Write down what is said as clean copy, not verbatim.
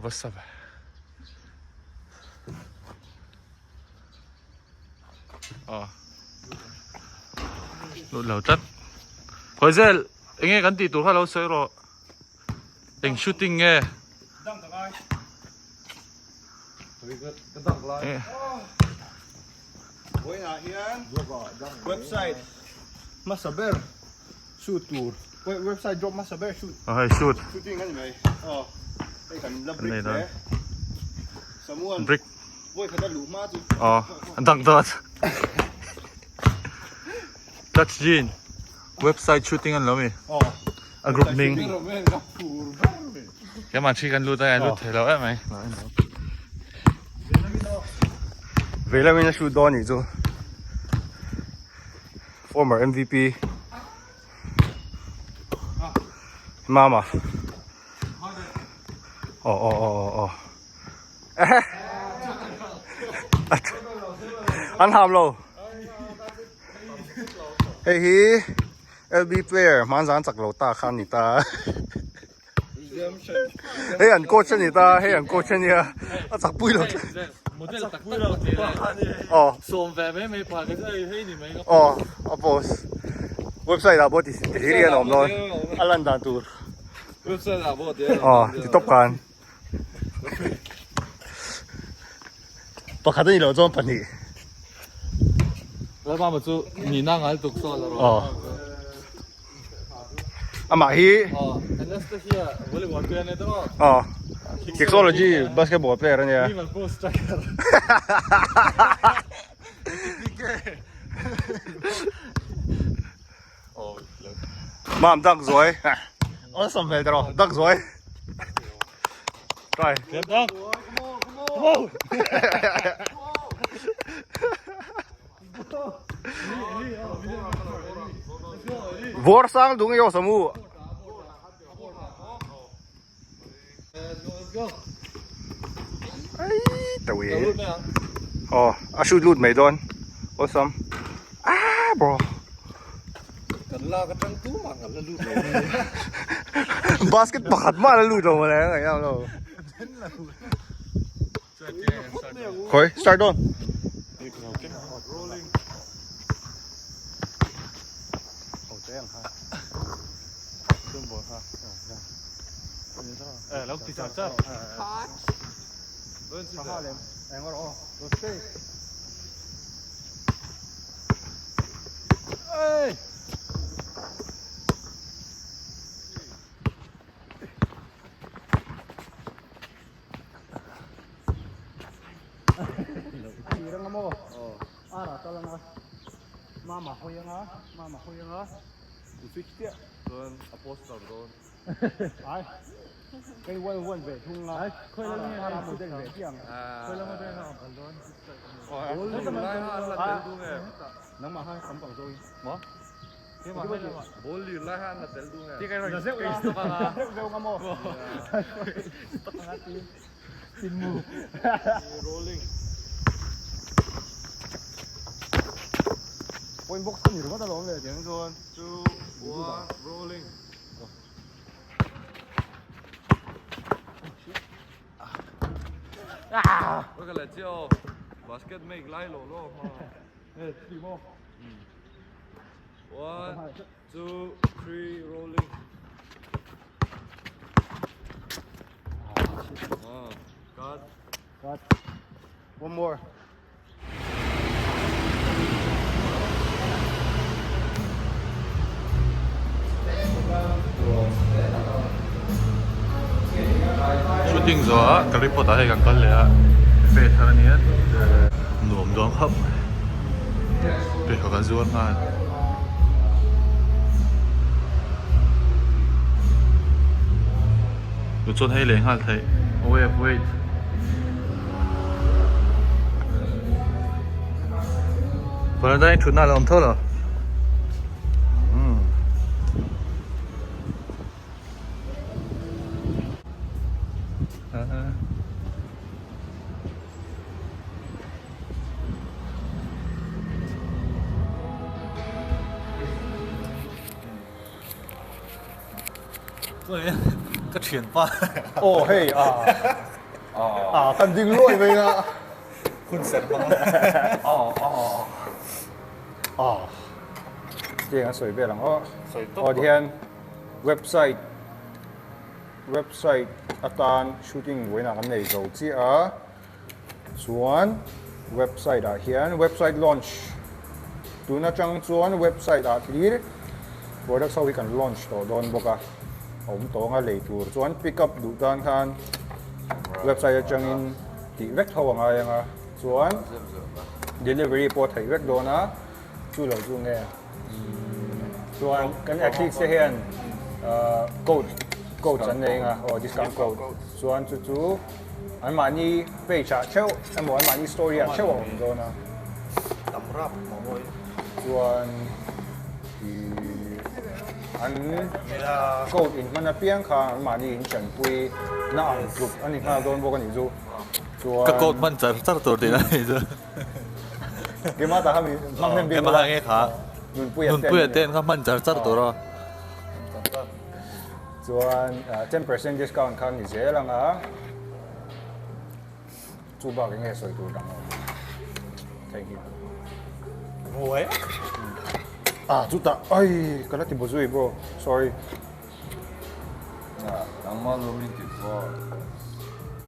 What's up? Lụt lẩu chất. Hồi giờ anh nghe gắn tỷ tủ khá lâu sớm rồi. Anh shooting nghe. Website Masaber shoot tour. Website drop Masaber shoot. Hay shoot. Shooting kan vậy. Đây cần lập Này brick thôi. đấy. Samuan. Brick. Voi kada luma tu. Anh tăng tốt. Touch Jean. Website shooting anh lắm mi. A group mình. Cái mà chỉ cần lưu tay lưu thể lâu ấy mày. Về là mình là shoot đòn chứ. Former MVP. Mama. Anh ham lâu. Hey he, LB player, man zan chak lo ta khan ni ta. Hey anh coach ni ta, hey anh coach ni à. Chak pui lo. Model tắc pui lo. Xôm về mấy bà cái gì hay ni mấy. Boss. Website là bot thì riêng nom non. Alan dan tour. Website là bot. Thì top kan. Pakatan ni lo zon pani.แล้วมาแบบมีนั่งอะไรตุกซ้อนแล้ว Ama hi.อันนั้นก็ที่วอลเลย์บอลเพื่อนเนี่ยตัว Technology basketball player ni. นี่มันโค้ชสไตรเกอร์ Mam dak zoi. Awesome vel dro. Dak zoi. Try. เก็บดัง Vor sang dung yo samu. Ai, tawi. A shoot loot mai don. Awesome. Bro. กันลากันทั้งตู้มากันแล้วลูก Basket pakat ma la loot mo la ngai yam lo. Khoi, start on. Rolling. Lúc thì sao sao? Ê! Irang mo. Ara tala na. Mama hoyang ha. Mama hoyang ha. Switch dia. Don apostle don. Ai. Cái quân về thung là khơi lên nghe một tên về tiếng khơi lên một tên là phần luôn Bolli lai han la tel du nghe. nắng mà hai sắm bằng rồi Mo? Cái mà Bolli lai han la tel du nghe. cái rồi rêu à rêu ngắm mò tin mù Rolling. point box không nhiều quá ta lộn về tiếng rồi 2 1 rolling. Có cái là chiêu basket make lai lỗ lỗ mà. nè đi mò 1 2 3 rolling. Cut. one more Shooting gió, cái report đã hay càng cân lẽ về thằng này nuông đón hấp về họ cái ruột mà được chôn hay lên hạt thấy wait phần đây chúng ta làm thơ rồi cái chuyện ba. Ồ hey à kan ding loi mai nga คุณเสร็จมั้ง这样随便啦随便哦天 website อาจารย์ shooting ไว้นะกันในโซเชียลส่วน website อ่ะเฮียน website launch ดูนะจังส่วน website อ่ะที่บริษัทเขาให้กัน launch ต่อโดนบอกอ่ะผมตัวงั้นเลยตัวส่วน pick up ดูด้านข้าง website จังอินที่เว็บเขาว่าไงอ่ะส่วน delivery พอถ่ายเว็บโดนนะจู่เราจู่เนี่ยส่วนกัน actually เฮียนcode อันเองอ่ะdiscount code ส่วนจู่อันมานี่เฟซอ่ะเช่าอันบอกอันมานี่ story อ่ะเช่าผมโดนนะ ตำรับหมอมวย ส่วนอันโกดอินมันเพียงค่ะมานี่อินเฉินปุยน่าอ่านกลุ่มอันนี้ค่ะโดนบอกกันอยู่ส่วน กระโกดมันจะจัดตัวดีนะนี่จ้ะ เกี่ยมาแต่เขามีมันเป็น แกมาไงขา นุ่นปุย นุ่นปุ้ยเต้นครับมันจะจัดตัวรอ ส่วน10% discount ค่ะนี่เสียแล้วนะจูบกันเงี้ยสวยตัวดัง thank you โอ้ย 주다. 아이, 갈라티 뭐지, bro? Sorry. 야, 낭만 롤링 와